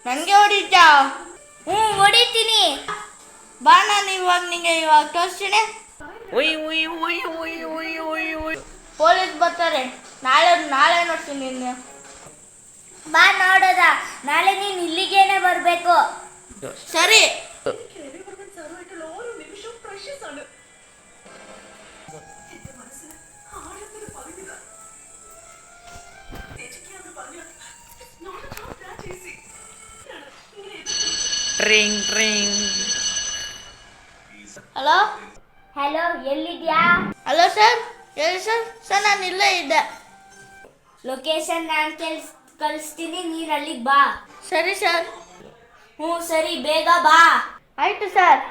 ನನಗೆ ಹೊಡಿತಾ? ಹೊಡಿತೀನಿ. ಬಾ, ನಾನು ಇವಾಗ ತೋರಿಸ್ತೀನಿ. ಪೊಲೀಸ್ ಬರ್ತಾರೆ. ನಾಳೆ ನೋಡ್ತೀನಿ ನಿನ್ನೆ. ಬಾ ನೋಡೋದ. ನಾಳೆ ನೀನು ಇಲ್ಲಿಗೇನೆ ಬರಬೇಕು. ಸರಿ. ಟ್ರಿಂಗ್ ಟ್ರಿಂಗ್. ಹಲೋ ಹಲೋ, ಎಲ್ಲಿದ್ಯಾ? ಹಲೋ ಸರ್, ಹೇಳಿ ಸರ್ ನಾನು ಇಲ್ಲೇ ಇದ್ದೆ. ಲೊಕೇಶನ್ ನಾನು ಕಳಿಸ್ತೀನಿ, ನೀನು ಅಲ್ಲಿಗೆ ಬಾ. ಸರಿ ಸರ್. ಸರಿ, ಬೇಗ ಬಾ. ಆಯ್ತು ಸರ್.